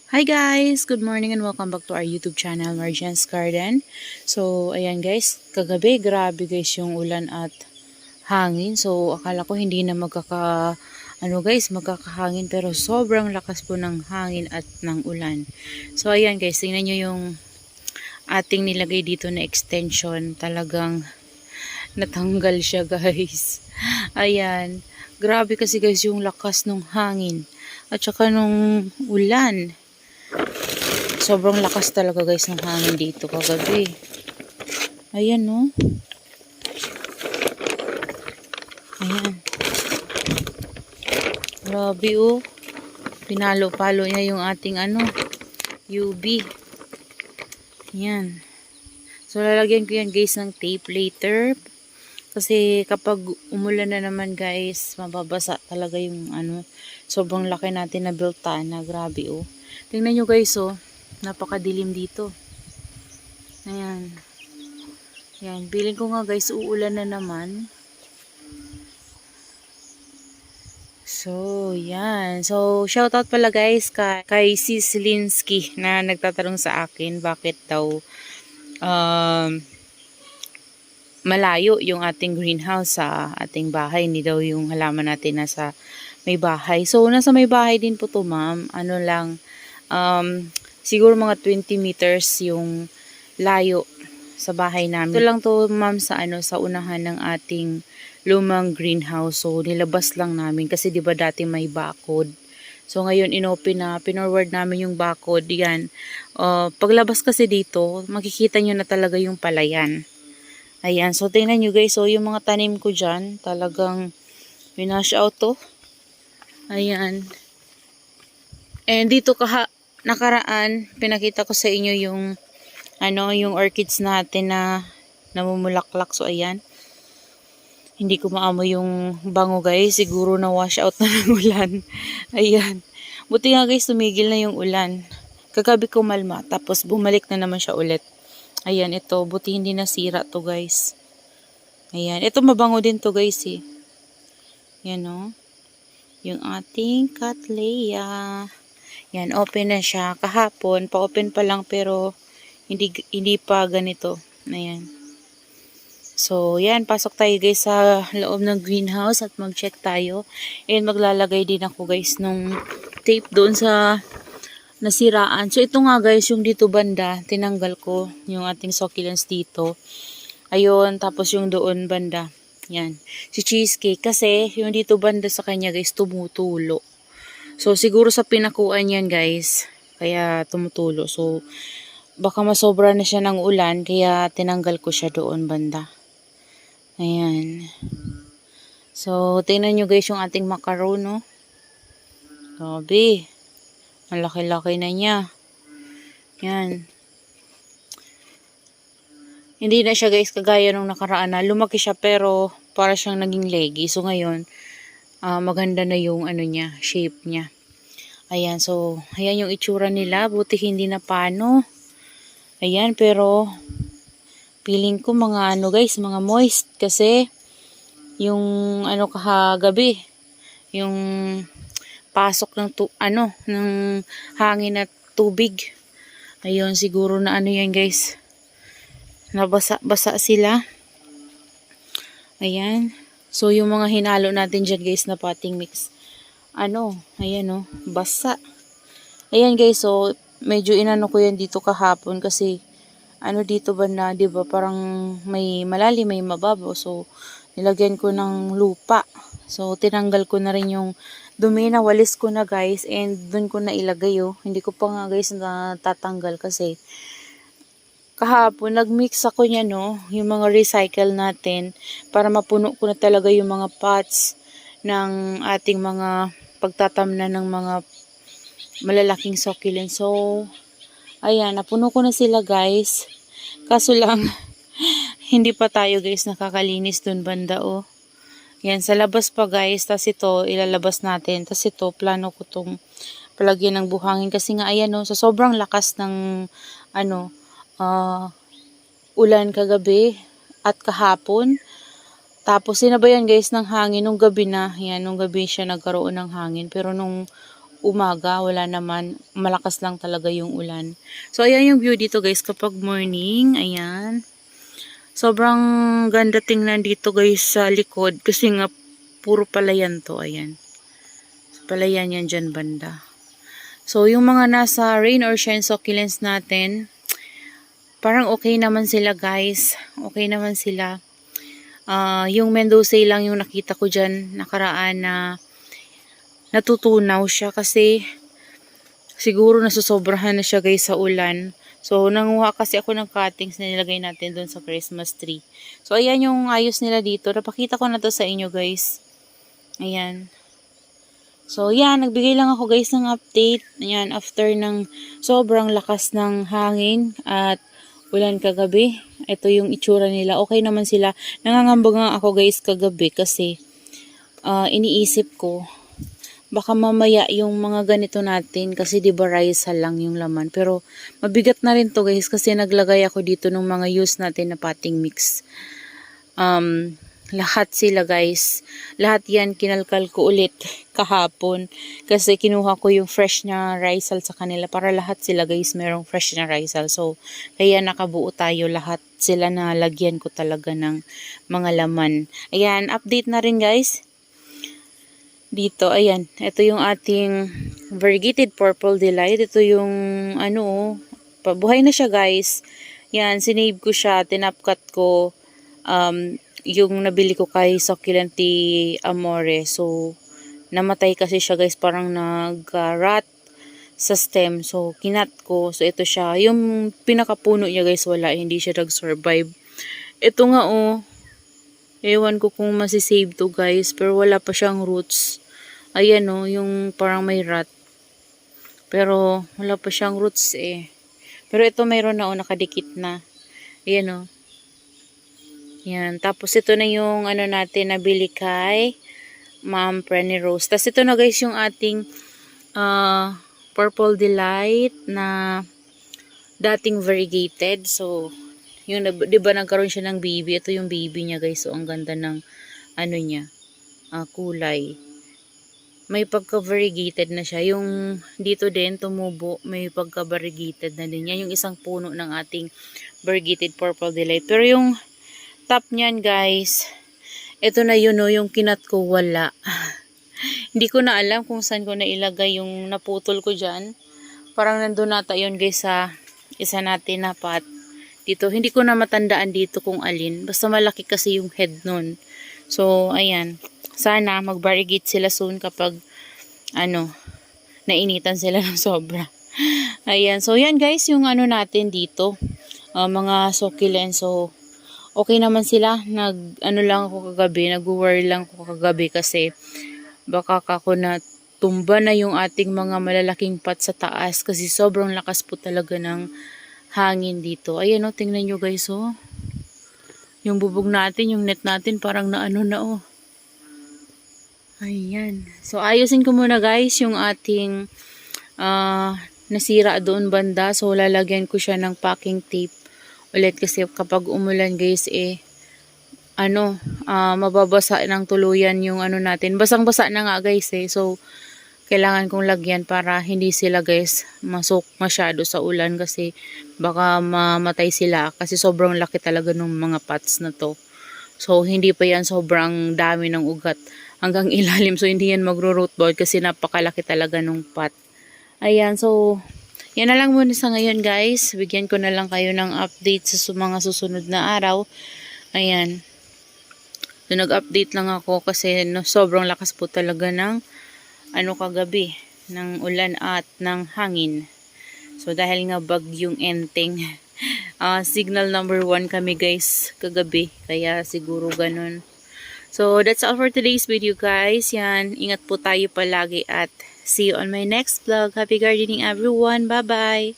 Hi guys! Good morning and welcome back to our YouTube channel, Marjan's Garden. So, ayan guys, kagabi, grabe guys yung ulan at hangin. So, akala ko hindi na magkakahangin pero sobrang lakas po ng hangin at ng ulan. So, ayan guys, tingnan nyo yung ating nilagay dito na extension. Talagang natanggal siya guys. Ayan, grabe kasi guys yung lakas ng hangin at saka nung ulan. Sobrang lakas talaga guys ng hangin dito kagabi. Ayan no. Ayan. Grabe oh. Pinalo-palo niya yung ating UV. Ayan. So lalagyan ko yan guys ng tape later. Kasi kapag umulan na naman guys, mababasa talaga yung sobrang laki natin na biltana. Grabe oh. Tingnan nyo guys oh. Napakadilim dito. Ayan. Ayan. Feeling ko nga guys, uulan na naman. So, yan. So, shoutout pala guys kay Sis Linsky na nagtatanong sa akin bakit daw malayo yung ating greenhouse sa ating bahay. Hindi daw yung halaman natin nasa may bahay. So, nasa may bahay din po to ma'am. Siguro mga 20 meters yung layo sa bahay namin. Ito lang to ma'am sa sa unahan ng ating lumang greenhouse. So nilabas lang namin kasi 'di ba dati may bakod. So ngayon inopen na, pinorward namin yung bakod. Yan. Paglabas kasi dito, makikita nyo na talaga yung palayan. Ayan. So tingnan nyo guys, so yung mga tanim ko dyan, talagang winash out to. Ayan. And dito nakaraan, pinakita ko sa inyo yung yung orchids natin na namumulaklak. So ayan. Hindi ko maamoy yung bango guys. Siguro na wash out na ng ulan. Ayan. Buti nga guys, tumigil na yung ulan. Kagabi ko malma. Tapos bumalik na naman siya ulit. Ayan, ito. Buti hindi nasira to guys. Ayan. Ito mabango din to guys eh. Ayan o. Yung ating Cattleya. Yan, open na siya. Kahapon, pa-open pa lang pero hindi pa ganito. Ayan. So, yan. Pasok tayo guys sa loob ng greenhouse at mag-check tayo. And maglalagay din ako guys nung tape doon sa nasiraan. So, ito nga guys, yung dito banda, tinanggal ko yung ating succulents dito. Ayun, tapos yung doon banda. Yan. Si Cheesecake. Kasi, yung dito banda sa kanya guys, tumutulo. So, siguro sa pinakuan yan guys, kaya tumutulo. So, baka masobra na siya ng ulan, kaya tinanggal ko siya doon banda. Ayan. So, tingnan nyo guys yung ating macaron, no? Grabe. Ang laki-laki na niya. Yan. Hindi na siya guys kagaya nung nakaraan na. Lumaki siya pero para siyang naging leggy. So, ngayon, maganda na yung niya, shape niya. Ayan, so ayan yung itsura nila. Buti hindi na pano. Ayan, pero feeling ko mga guys, mga moist kasi yung kahagabi, yung pasok ng ng hangin at tubig. Ayun, siguro na yan guys. Nabasa-basa sila. Ayan. So, yung mga hinalo natin dyan guys na potting mix. Ayan basa. Ayan guys, so, medyo inano ko yan dito kahapon kasi, dito ba na, diba, parang may malalim, may mababaw. So, nilagyan ko ng lupa. So, tinanggal ko na rin yung dumi na walis ko na guys, and dun ko na ilagay Hindi ko pa nga guys natatanggal kasi, kahapon, nagmix ako niya, yung mga recycle natin, para mapuno ko na talaga yung mga pots ng ating mga pagtatamnan ng mga malalaking succulent. So, ayan, napuno ko na sila guys. Kaso lang, hindi pa tayo guys nakakalinis dun banda Yan, sa labas pa guys. Tas ito, ilalabas natin. Tas ito, plano ko tong palagyan ng buhangin. Kasi nga, ayan sa sobrang lakas ng ulan kagabi at kahapon. Tapos sinabayan guys ng hangin nung gabi na. Yan, nung gabi siya nagkaroon ng hangin. Pero nung umaga, wala naman, malakas lang talaga yung ulan. So ayan yung view dito guys kapag morning, ayan. Sobrang ganda tingnan dito guys sa likod kasi nga puro palayan to, ayan. Palayan yan dyan banda. So yung mga nasa rain or shine succulents natin, parang okay naman sila guys. Okay naman sila. Yung Mendoza lang yung nakita ko dyan nakaraan na natutunaw siya kasi siguro nasusobrahan na siya guys sa ulan. So nanguha kasi ako ng cuttings na nilagay natin doon sa Christmas tree. So ayan yung ayos nila dito. Napakita ko na to sa inyo guys. Ayan. So yan, nagbigay lang ako guys ng update. Ayan, after ng sobrang lakas ng hangin at ulan kagabi. Ito yung itsura nila. Okay naman sila. Nangangamba nga ako guys kagabi kasi iniisip ko baka mamaya yung mga ganito natin kasi di ba rice lang yung laman. Pero mabigat na rin to guys kasi naglagay ako dito ng mga use natin na potting mix. Lahat sila guys. Lahat yan kinalkal ko ulit kahapon. Kasi kinuha ko yung fresh na risal sa kanila. Para lahat sila guys merong fresh na risal. So kaya nakabuo tayo lahat sila na lagyan ko talaga ng mga laman. Ayan, update na rin guys. Dito, ayan. Ito yung ating variegated purple delight. Ito yung pabuhay na siya guys. Yan, sinave ko siya. Tinapkat ko yung nabili ko kay Succulenti Amore. So, namatay kasi siya guys. Parang nag-rot sa stem. So, kinat ko. So, ito siya. Yung pinakapuno niya guys, wala. Hindi siya nag-survive. Ito nga ewan ko kung masisave to guys. Pero wala pa siyang roots. Ayan yung parang may rot. Pero wala pa siyang roots eh. Pero ito mayroon na nakadikit na. Ayan Yan. Tapos ito na yung natin nabili kay Ma'am Penny Rose. Tapos ito na guys yung ating Purple Delight na dating variegated. So, yung di ba nagkaroon siya ng baby? Ito yung baby niya guys. So, ang ganda ng niya. Kulay. May pagka-variegated na siya. Yung dito din, tumubo, may pagka-variegated na din. Yan yung isang puno ng ating variegated Purple Delight. Pero yung top niyan guys, ito na yun yung kinat ko, wala. Hindi ko na alam kung saan ko na ilagay yung naputol ko dyan. Parang nandun nata yun guys sa isa natin na pot. Dito, hindi ko na matandaan dito kung alin. Basta malaki kasi yung head nun. So, ayan. Sana mag-variegate sila soon kapag nainitan sila ng sobra. Ayan. So, yan guys yung natin dito. Mga succulents. So, okay naman sila. Lang ako kagabi. Nag-worry lang ako kagabi kasi baka kako na tumba na yung ating mga malalaking pot sa taas kasi sobrang lakas po talaga ng hangin dito. Ayan tingnan nyo guys yung bubog natin, yung net natin parang na Ayan. So, ayusin ko muna guys yung ating nasira doon banda. So, lalagyan ko siya ng packing tape ulit kasi kapag umulan guys mababasa ng tuluyan yung natin. Basang-basa na nga guys So, kailangan kong lagyan para hindi sila guys masok masyado sa ulan kasi baka mamatay sila kasi sobrang laki talaga ng mga pots na to. So, hindi pa yan sobrang dami ng ugat hanggang ilalim. So, hindi yan magro-root board kasi napakalaki talaga ng pot. Ayan, so, yan na lang muna sa ngayon guys. Bigyan ko na lang kayo ng update sa mga susunod na araw. Ayan. So, nag-update lang ako kasi sobrang lakas po talaga ng kagabi ng ulan at ng hangin. So, dahil nga bagyong Enteng. Signal number 1 kami guys kagabi. Kaya siguro ganun. So, that's all for today's video guys. Yan, ingat po tayo palagi at see you on my next vlog. Happy gardening everyone. Bye-bye!